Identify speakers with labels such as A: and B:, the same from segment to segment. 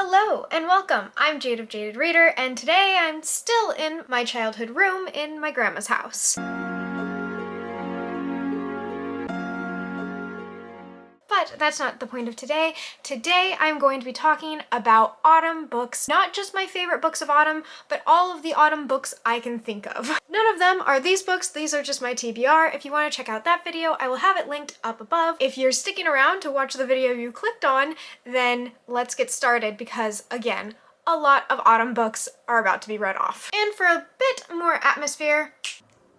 A: Hello and welcome. I'm Jade of Jaded Reader, and today I'm still in my childhood room in my grandma's house. But that's not the point of today. Today I'm going to be talking about autumn books. Not just my favorite books of autumn, but all of the autumn books I can think of. None of them are these books, these are just my TBR. If you want to check out that video, I will have it linked up above. If you're sticking around to watch the video you clicked on, then let's get started because, again, a lot of autumn books are about to be read off. And for a bit more atmosphere,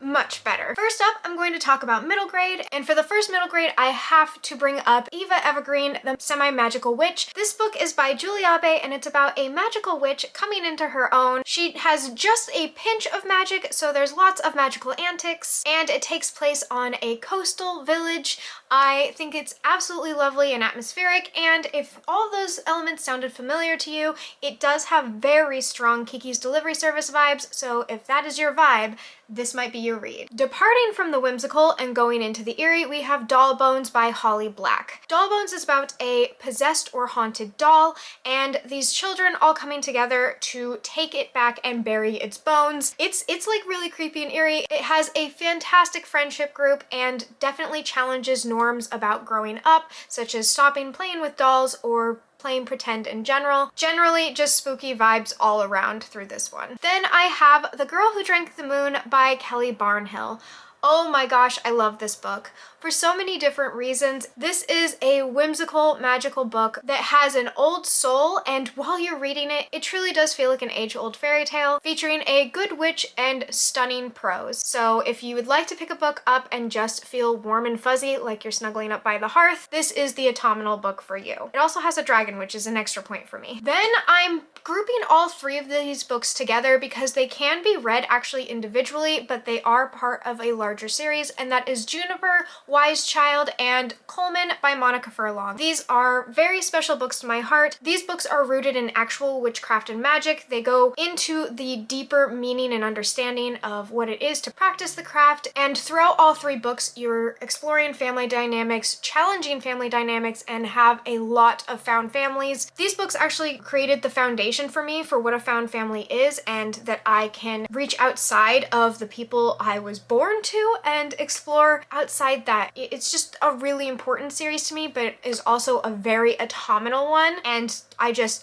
A: much better. First up, I'm going to talk about middle grade, and for the first middle grade, I have to bring up Eva Evergreen, the Semi-Magical Witch. This book is by Julie Abe, and it's about a magical witch coming into her own. She has just a pinch of magic, so there's lots of magical antics, and it takes place on a coastal village. I think it's absolutely lovely and atmospheric, and if all those elements sounded familiar to you, it does have very strong Kiki's Delivery Service vibes, so if that is your vibe, this might be your read. Departing from the whimsical and going into the eerie, we have Doll Bones by Holly Black. Doll Bones is about a possessed or haunted doll, and these children all coming together to take it back and bury its bones. It's like really creepy and eerie. It has a fantastic friendship group and definitely challenges norms about growing up, such as stopping playing with dolls or playing pretend in general. Generally just spooky vibes all around through this one. Then I have The Girl Who Drank the Moon by Kelly Barnhill. Oh my gosh, I love this book. For so many different reasons. This is a whimsical, magical book that has an old soul, and while you're reading it, it truly does feel like an age-old fairy tale featuring a good witch and stunning prose. So if you would like to pick a book up and just feel warm and fuzzy like you're snuggling up by the hearth, this is the autumnal book for you. It also has a dragon, which is an extra point for me. Then I'm grouping all three of these books together because they can be read actually individually, but they are part of a larger series, and that is Juniper, Wise Child, and Coleman by Monica Furlong. These are very special books to my heart. These books are rooted in actual witchcraft and magic. They go into the deeper meaning and understanding of what it is to practice the craft, and throughout all three books, you're exploring family dynamics, challenging family dynamics, and have a lot of found families. These books actually created the foundation for me for what a found family is, and that I can reach outside of the people I was born to and explore outside that. It's just a really important series to me, but it is also a very autumnal one, and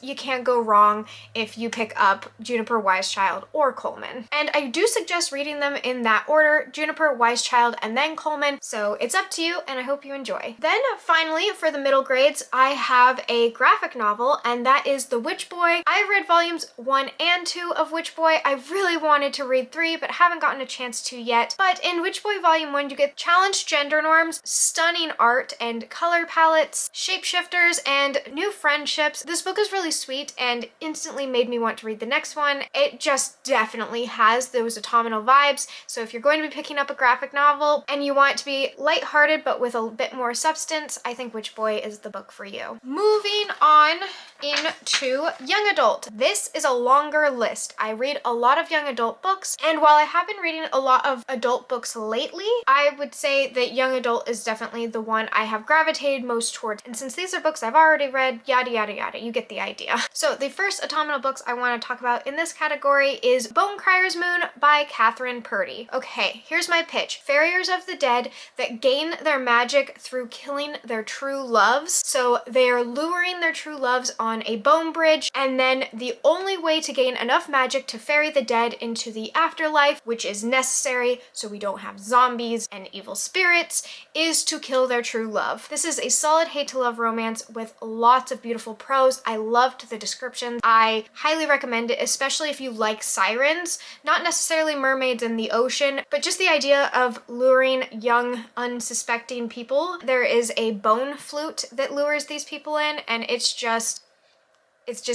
A: you can't go wrong if you pick up Juniper, Wise Child, or Coleman. And I do suggest reading them in that order, Juniper, Wise Child, and then Coleman, so it's up to you, and I hope you enjoy. Then finally, for the middle grades, I have a graphic novel, and that is The Witch Boy. I read volumes 1 and 2 of Witch Boy. I really wanted to read 3, but haven't gotten a chance to yet. But in Witch Boy Volume 1, you get challenged gender norms, stunning art and color palettes, shapeshifters, and new friendships. This book is really sweet and instantly made me want to read the next one. It just definitely has those autumnal vibes, so if you're going to be picking up a graphic novel and you want to be lighthearted but with a bit more substance, I think Witch Boy is the book for you. Moving on into young adult. This is a longer list. I read a lot of young adult books, and while I have been reading a lot of adult books lately, I would say that young adult is definitely the one I have gravitated most towards. And since these are books I've already read, yada yada yada, you get the idea. So the first autumnal books I want to talk about in this category is Bonecryer's Moon by Catherine Purdy. Okay, here's my pitch. Farriers of the dead that gain their magic through killing their true loves. So they're luring their true loves on a bone bridge, and then the only way to gain enough magic to ferry the dead into the afterlife, which is necessary so we don't have zombies and evil spirits, is to kill their true love. This is a solid hate to love romance with lots of beautiful prose. I loved the descriptions. I highly recommend it, especially if you like sirens, not necessarily mermaids in the ocean, but just the idea of luring young, unsuspecting people. There is a bone flute that lures these people in, and it's just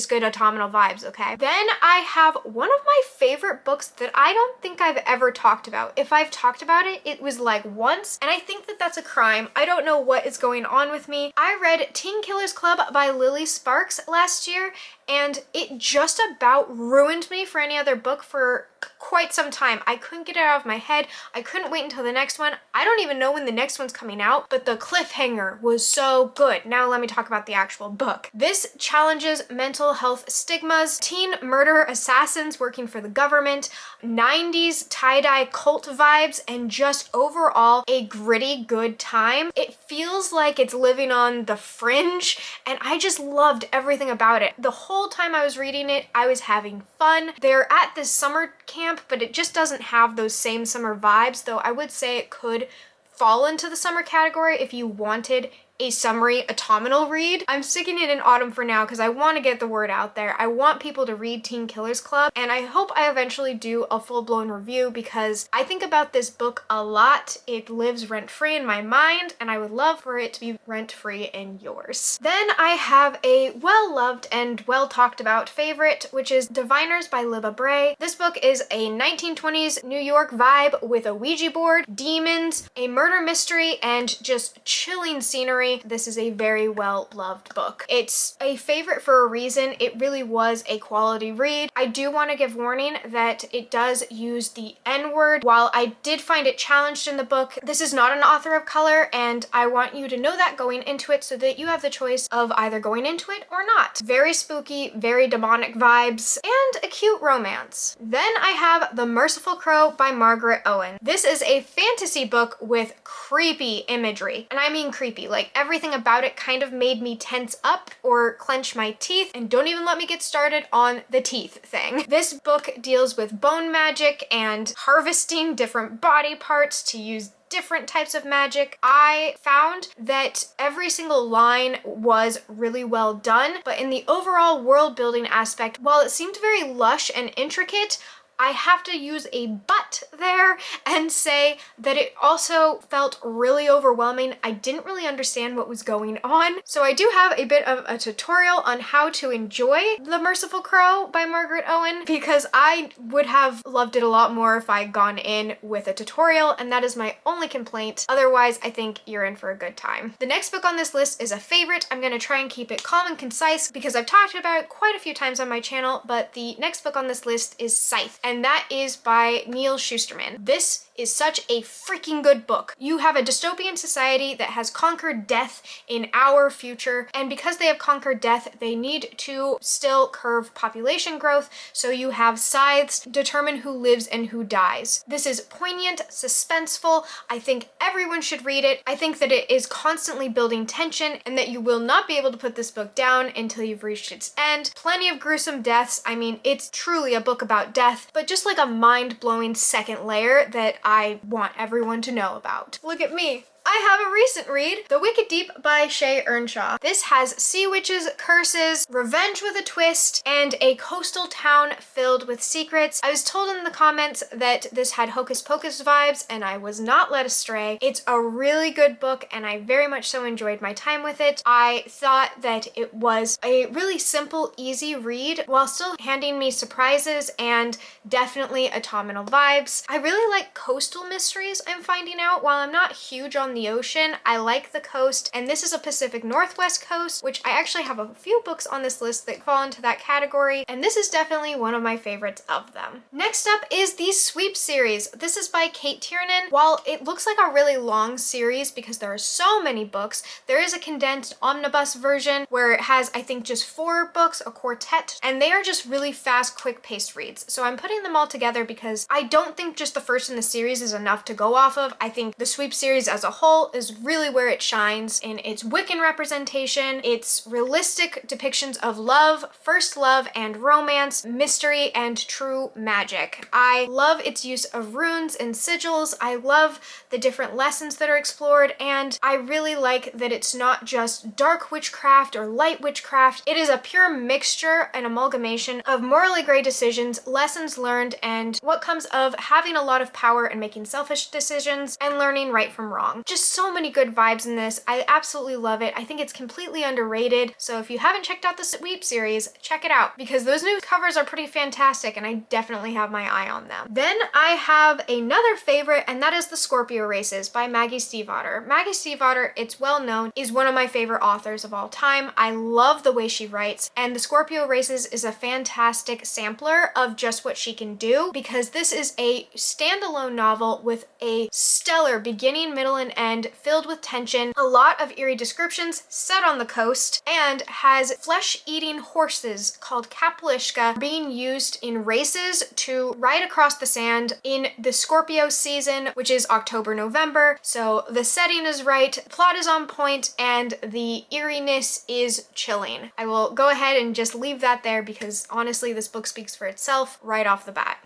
A: good autumnal vibes, okay? Then I have one of my favorite books that I don't think I've ever talked about. If I've talked about it, it was like once, and I think that that's a crime. I don't know what is going on with me. I read Teen Killers Club by Lily Sparks last year, and it just about ruined me for any other book for quite some time. I couldn't get it out of my head. I couldn't wait until the next one. I don't even know when the next one's coming out, but the cliffhanger was so good. Now let me talk about the actual book. This challenges mental health stigmas, teen murder assassins working for the government, 90s tie-dye cult vibes, and just overall a gritty good time. It feels like it's living on the fringe, and I just loved everything about it. The whole time I was reading it, I was having fun. They're at this summer camp, but it just doesn't have those same summer vibes, though I would say it could fall into the summer category if you wanted a summery autumnal read. I'm sticking it in autumn for now because I want to get the word out there. I want people to read Teen Killers Club, and I hope I eventually do a full-blown review because I think about this book a lot. It lives rent-free in my mind, and I would love for it to be rent-free in yours. Then I have a well-loved and well-talked-about favorite, which is Diviners by Libba Bray. This book is a 1920s New York vibe with a Ouija board, demons, a murder mystery, and just chilling scenery. This is a very well-loved book. It's a favorite for a reason. It really was a quality read. I do want to give warning that it does use the N-word. While I did find it challenged in the book, this is not an author of color, and I want you to know that going into it so that you have the choice of either going into it or not. Very spooky, very demonic vibes, and a cute romance. Then I have The Merciful Crow by Margaret Owen. This is a fantasy book with creepy imagery, and I mean creepy. Like, everything about it kind of made me tense up or clench my teeth, and don't even let me get started on the teeth thing. This book deals with bone magic and harvesting different body parts to use different types of magic. I found that every single line was really well done, but in the overall world building aspect, while it seemed very lush and intricate, I have to use a but there and say that it also felt really overwhelming. I didn't really understand what was going on. So I do have a bit of a tutorial on how to enjoy The Merciful Crow by Margaret Owen, because I would have loved it a lot more if I had gone in with a tutorial, and that is my only complaint. Otherwise, I think you're in for a good time. The next book on this list is a favorite. I'm going to try and keep it calm and concise because I've talked about it quite a few times on my channel, but the next book on this list is Scythe, and that is by Neil Shusterman. This is such a freaking good book. You have a dystopian society that has conquered death in our future, and because they have conquered death, they need to still curb population growth, so you have scythes determine who lives and who dies. This is poignant, suspenseful. I think everyone should read it. I think that it is constantly building tension and that you will not be able to put this book down until you've reached its end. Plenty of gruesome deaths. I mean, it's truly a book about death, but just like a mind-blowing second layer that I want everyone to know about. Look at me. I have a recent read, The Wicked Deep by Shay Earnshaw. This has sea witches, curses, revenge with a twist, and a coastal town filled with secrets. I was told in the comments that this had Hocus Pocus vibes, and I was not led astray. It's a really good book, and I very much so enjoyed my time with it. I thought that it was a really simple, easy read, while still handing me surprises and definitely autumnal vibes. I really like coastal mysteries, I'm finding out. While I'm not huge on the ocean, I like the coast, and this is a Pacific Northwest coast, which I actually have a few books on this list that fall into that category, and this is definitely one of my favorites of them. Next up is the Sweep series. This is by Kate Tiernan. While it looks like a really long series because there are so many books, there is a condensed omnibus version where it has, I think, just 4 books, a quartet, and they are just really fast, quick-paced reads. So I'm putting them all together because I don't think just the first in the series is enough to go off of. I think the Sweep series as a whole is really where it shines in its Wiccan representation, its realistic depictions of love, first love and romance, mystery, and true magic. I love its use of runes and sigils. I love the different lessons that are explored, and I really like that it's not just dark witchcraft or light witchcraft. It is a pure mixture and amalgamation of morally gray decisions, lessons learned, and what comes of having a lot of power and making selfish decisions and learning right from wrong. Just so many good vibes in this. I absolutely love it. I think it's completely underrated. So if you haven't checked out the Sweep series, check it out because those new covers are pretty fantastic and I definitely have my eye on them. Then I have another favorite, and that is The Scorpio Races by Maggie Stiefvater. Maggie Stiefvater, it's well known, is one of my favorite authors of all time. I love the way she writes, and The Scorpio Races is a fantastic sampler of just what she can do because this is a standalone novel with a stellar beginning, middle, and end and filled with tension, a lot of eerie descriptions set on the coast, and has flesh-eating horses called kapelishka being used in races to ride across the sand in the Scorpio season, which is October, November. So the setting is right, plot is on point, and the eeriness is chilling. I will go ahead and just leave that there because honestly, this book speaks for itself right off the bat.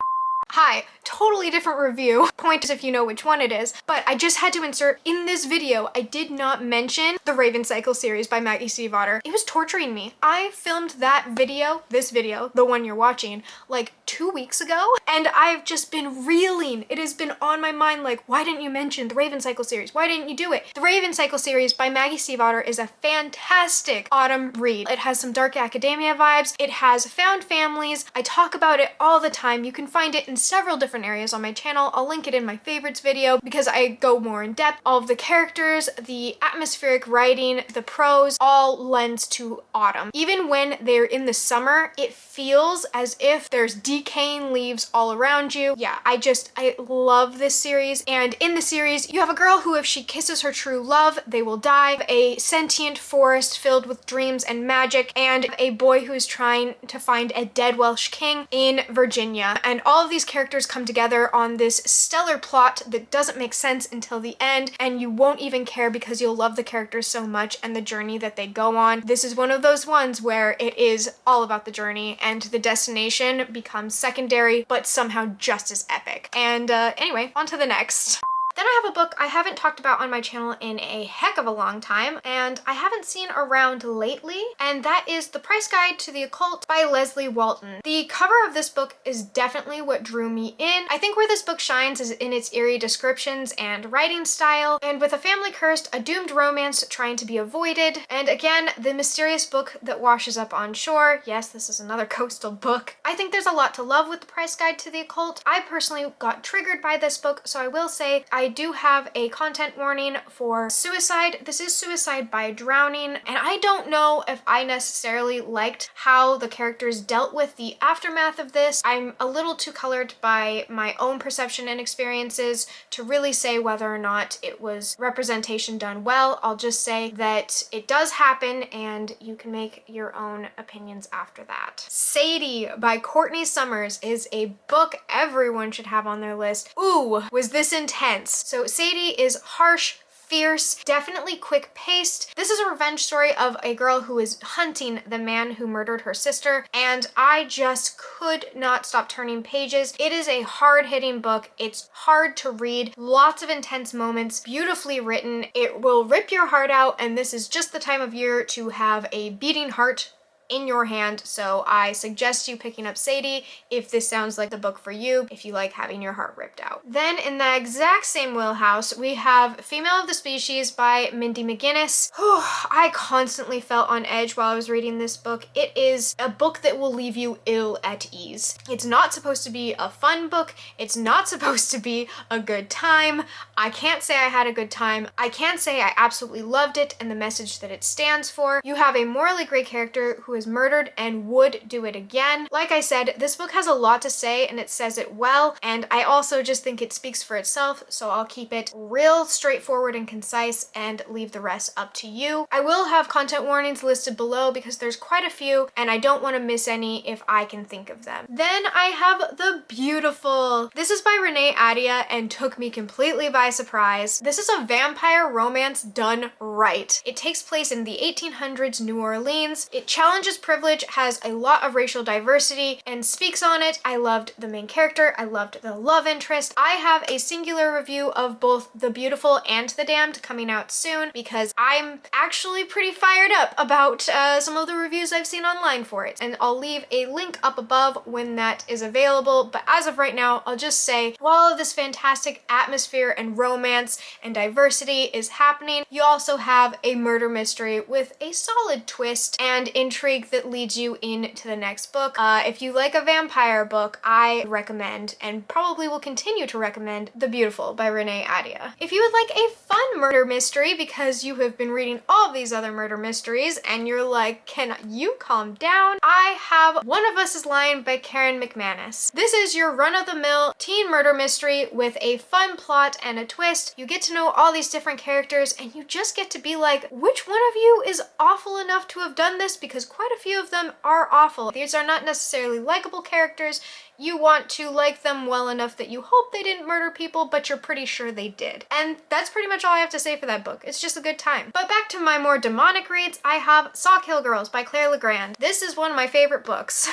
A: Hi, totally different review. Point is if you know which one it is, but I just had to insert in this video, I did not mention the Raven Cycle series by Maggie Stiefvater. It was torturing me. I filmed that video, this video, the one you're watching, like 2 weeks ago, and I've just been reeling. It has been on my mind like, why didn't you mention the Raven Cycle series? Why didn't you do it? The Raven Cycle series by Maggie Stiefvater is a fantastic autumn read. It has some dark academia vibes. It has found families. I talk about it all the time. You can find it in several different areas on my channel. I'll link it in my favorites video because I go more in depth. All of the characters, the atmospheric writing, the prose, all lends to autumn. Even when they're in the summer, it feels as if there's decaying leaves all around you. Yeah, I love this series. And in the series, you have a girl who, if she kisses her true love, they will die. A sentient forest filled with dreams and magic, and a boy who is trying to find a dead Welsh king in Virginia. And all of these characters come together on this stellar plot that doesn't make sense until the end, and you won't even care because you'll love the characters so much and the journey that they go on. This is one of those ones where it is all about the journey and the destination becomes secondary, but somehow just as epic. And anyway, on to the next. Then I have a book I haven't talked about on my channel in a heck of a long time, and I haven't seen around lately, and that is The Price Guide to the Occult by Leslie Walton. The cover of this book is definitely what drew me in. I think where this book shines is in its eerie descriptions and writing style, and with a family cursed, a doomed romance trying to be avoided, and again, the mysterious book that washes up on shore. Yes, this is another coastal book. I think there's a lot to love with The Price Guide to the Occult. I personally got triggered by this book, so I will say I do have a content warning for suicide. This is suicide by drowning, and I don't know if I necessarily liked how the characters dealt with the aftermath of this. I'm a little too colored by my own perception and experiences to really say whether or not it was representation done well. I'll just say that it does happen and you can make your own opinions after that. Sadie by Courtney Summers is a book everyone should have on their list. Ooh, was this intense. So Sadie is harsh, fierce, definitely quick-paced. This is a revenge story of a girl who is hunting the man who murdered her sister, and I just could not stop turning pages. It is a hard-hitting book. It's hard to read, lots of intense moments, beautifully written. It will rip your heart out, and this is just the time of year to have a beating heart in your hand, so I suggest you picking up Sadie if this sounds like the book for you, if you like having your heart ripped out. Then in the exact same wheelhouse, we have Female of the Species by Mindy McGinnis. I constantly felt on edge while I was reading this book. It is a book that will leave you ill at ease. It's not supposed to be a fun book. It's not supposed to be a good time. I can't say I had a good time. I can say I absolutely loved it and the message that it stands for. You have a morally gray character who is murdered and would do it again. Like I said, this book has a lot to say and it says it well, and I also just think it speaks for itself, so I'll keep it real straightforward and concise and leave the rest up to you. I will have content warnings listed below because there's quite a few and I don't want to miss any if I can think of them. Then I have The Beautiful. This is by Renee Adia and took me completely by surprise. This is a vampire romance done right. It takes place in the 1800s New Orleans. It challenges privilege, has a lot of racial diversity, and speaks on it. I loved the main character. I loved the love interest. I have a singular review of both The Beautiful and The Damned coming out soon because I'm actually pretty fired up about some of the reviews I've seen online for it, and I'll leave a link up above when that is available. But as of right now, I'll just say while all of this fantastic atmosphere and romance and diversity is happening, you also have a murder mystery with a solid twist and intrigue intrigue that leads you into the next book. If you like a vampire book, I recommend, and probably will continue to recommend, The Beautiful by Renee Adia. If you would like a fun murder mystery because you have been reading all these other murder mysteries and you're like, can you calm down? I have One of Us is Lying by Karen McManus. This is your run-of-the-mill teen murder mystery with a fun plot and a twist. You get to know all these different characters and you just get to be like, which one of you is awful enough to have done this? Because quite a few of them are awful. These are not necessarily likable characters. You want to like them well enough that you hope they didn't murder people, but you're pretty sure they did. And that's pretty much all I have to say for that book. It's just a good time. But back to my more demonic reads, I have Sawkill Girls by Claire Legrand. This is one of my favorite books.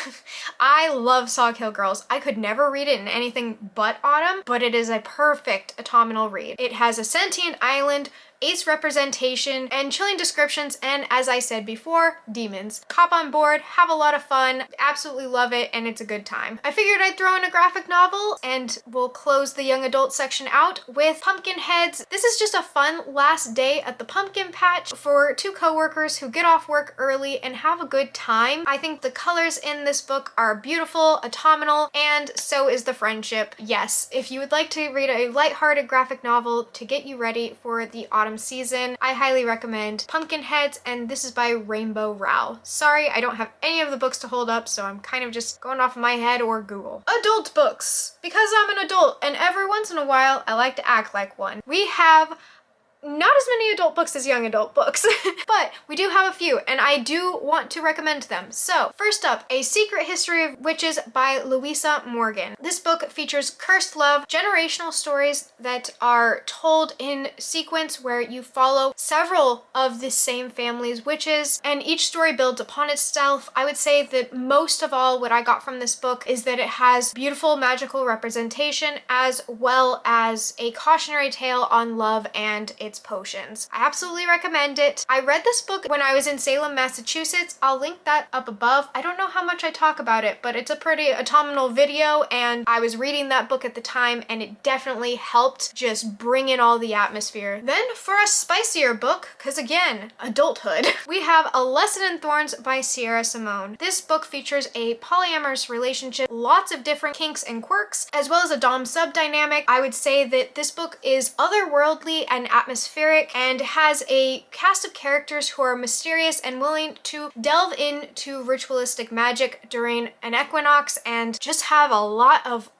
A: I love Sawkill Girls. I could never read it in anything but Autumn, but it is a perfect autumnal read. It has a sentient island, ace representation, and chilling descriptions, and as I said before, demons. Hop on board, have a lot of fun, absolutely love it, and it's a good time. I figured I'd throw in a graphic novel, and we'll close the young adult section out with Pumpkinheads. This is just a fun last day at the pumpkin patch for two co-workers who get off work early and have a good time. I think the colors in this book are beautiful, autumnal, and so is the friendship. Yes, if you would like to read a lighthearted graphic novel to get you ready for the autumn season, I highly recommend Pumpkinheads, and this is by Rainbow Rowell. Sorry, I don't have any of the books to hold up, so I'm kind of just going off of my head or Google. Adult books. Because I'm an adult, and every once in a while, I like to act like one. We have not as many adult books as young adult books, but we do have a few, and I do want to recommend them. So, first up, A Secret History of Witches by Louisa Morgan. This book features cursed love, generational stories that are told in sequence where you follow several of the same family's witches, and each story builds upon itself. I would say that most of all, what I got from this book is that it has beautiful magical representation as well as a cautionary tale on love and its potions. I absolutely recommend it. I read this book when I was in Salem, Massachusetts. I'll link that up above. I don't know how much I talk about it, but it's a pretty autumnal video, and I was reading that book at the time, and it definitely helped just bring in all the atmosphere. Then for a spicier book, because again, adulthood, we have A Lesson in Thorns by Sierra Simone. This book features a polyamorous relationship, lots of different kinks and quirks, as well as a dom-sub dynamic. I would say that this book is otherworldly and atmospheric and has a cast of characters who are mysterious and willing to delve into ritualistic magic during an equinox and just have a lot of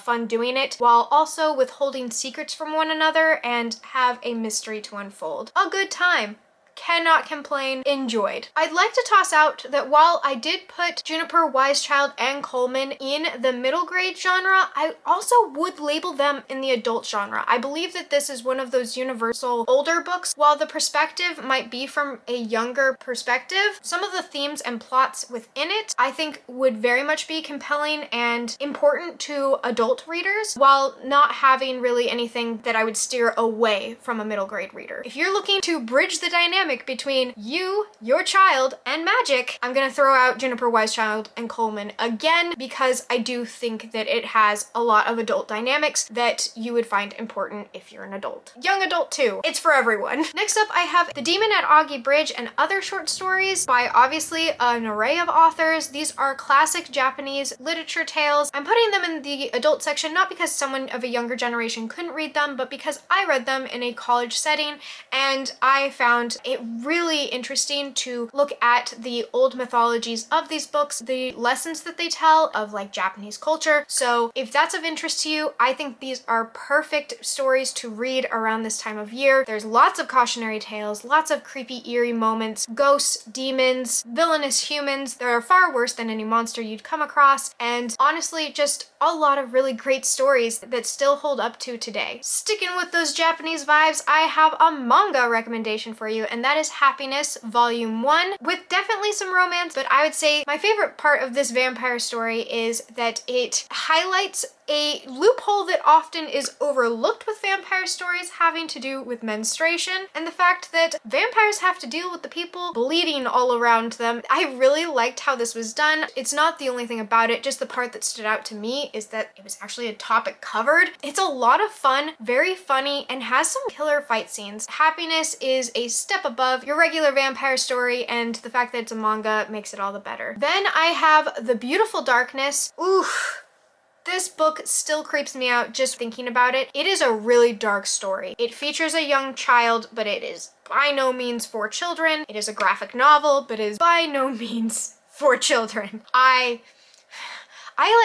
A: fun doing it, while also withholding secrets from one another and have a mystery to unfold. A good time. Cannot complain, enjoyed. I'd like to toss out that while I did put Juniper, Wisechild, and Coleman in the middle grade genre, I also would label them in the adult genre. I believe that this is one of those universal older books. While the perspective might be from a younger perspective, some of the themes and plots within it I think would very much be compelling and important to adult readers, while not having really anything that I would steer away from a middle grade reader. If you're looking to bridge the dynamic between you, your child, and magic, I'm gonna throw out Juniper, Wisechild, and Coleman again because I do think that it has a lot of adult dynamics that you would find important if you're an adult. Young adult too. It's for everyone. Next up, I have The Demon at Augie Bridge and Other Short Stories by obviously an array of authors. These are classic Japanese literature tales. I'm putting them in the adult section not because someone of a younger generation couldn't read them, but because I read them in a college setting and I found it really interesting to look at the old mythologies of these books, the lessons that they tell of like Japanese culture. So if that's of interest to you, I think these are perfect stories to read around this time of year. There's lots of cautionary tales, lots of creepy, eerie moments, ghosts, demons, villainous humans that are far worse than any monster you'd come across, and honestly, just a lot of really great stories that still hold up to today. Sticking with those Japanese vibes, I have a manga recommendation for you, and that is Happiness Volume 1, with definitely some romance, but I would say my favorite part of this vampire story is that it highlights a loophole that often is overlooked with vampire stories having to do with menstruation and the fact that vampires have to deal with the people bleeding all around them. I really liked how this was done. It's not the only thing about it, just the part that stood out to me is that it was actually a topic covered. It's a lot of fun, very funny, and has some killer fight scenes. Happiness is a step above your regular vampire story, and the fact that it's a manga makes it all the better. Then I have The Beautiful Darkness. Oof. This book still creeps me out just thinking about it. It is a really dark story. It features a young child, but it is by no means for children. It is a graphic novel, but is by no means for children. I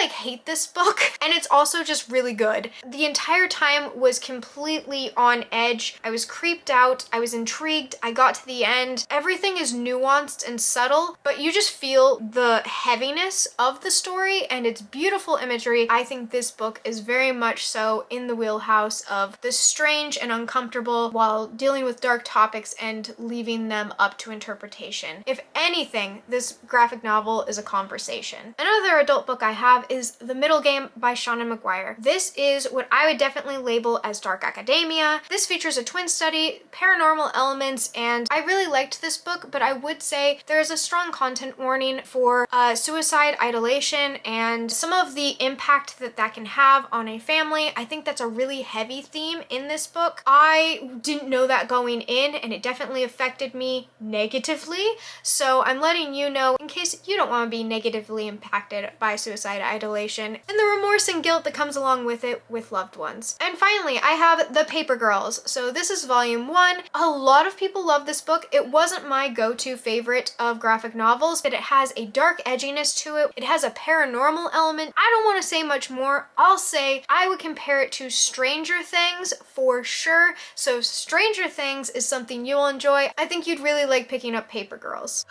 A: like hate this book, and it's also just really good. The entire time was completely on edge. I was creeped out, I was intrigued, I got to the end. Everything is nuanced and subtle, but you just feel the heaviness of the story and its beautiful imagery. I think this book is very much so in the wheelhouse of the strange and uncomfortable while dealing with dark topics and leaving them up to interpretation. If anything, this graphic novel is a conversation. Another adult book I have is The Middle Game by Shauna McGuire. This is what I would definitely label as dark academia. This features a twin study, paranormal elements, and I really liked this book, but I would say there is a strong content warning for suicide, idolation, and some of the impact that that can have on a family. I think that's a really heavy theme in this book. I didn't know that going in, and it definitely affected me negatively, so I'm letting you know in case you don't want to be negatively impacted by suicide, idolation, and the remorse and guilt that comes along with it with loved ones. And finally, I have The Paper Girls. So this is volume 1. A lot of people love this book. It wasn't my go-to favorite of graphic novels, but it has a dark edginess to it. It has a paranormal element. I don't want to say much more. I'll say I would compare it to Stranger Things for sure. So if Stranger Things is something you'll enjoy, I think you'd really like picking up Paper Girls.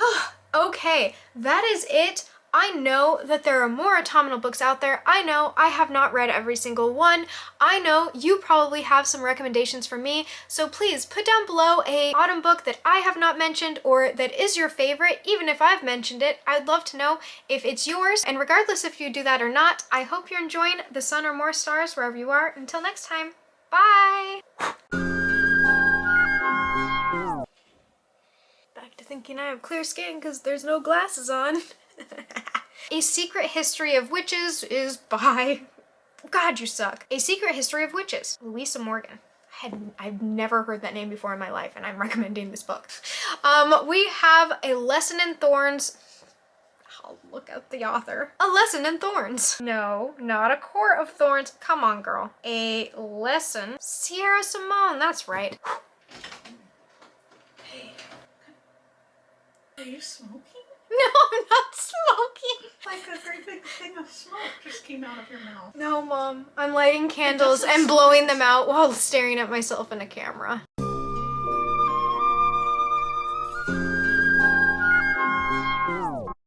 A: Okay, that is it. I know that there are more autumnal books out there. I know I have not read every single one. I know you probably have some recommendations for me, so please put down below a autumn book that I have not mentioned or that is your favorite. Even if I've mentioned it, I'd love to know if it's yours. And regardless if you do that or not, I hope you're enjoying The Sun or More Stars wherever you are. Until next time, bye! Back to thinking I have clear skin because there's no glasses on. A Secret History of Witches is by... God, you suck. A Secret History of Witches, Louisa Morgan. I've never heard that name before in my life, and I'm recommending this book. We have A Lesson in Thorns. I'll look up the author. A Lesson in Thorns. No, not A Court of Thorns. Come on, girl. A Lesson. Sierra Simone, that's right.
B: Hey, are you smoking?
A: No, I'm not smoking.
B: Like a great big thing of smoke just came out of your mouth.
A: No, Mom. I'm lighting candles and blowing them out while staring at myself in a camera.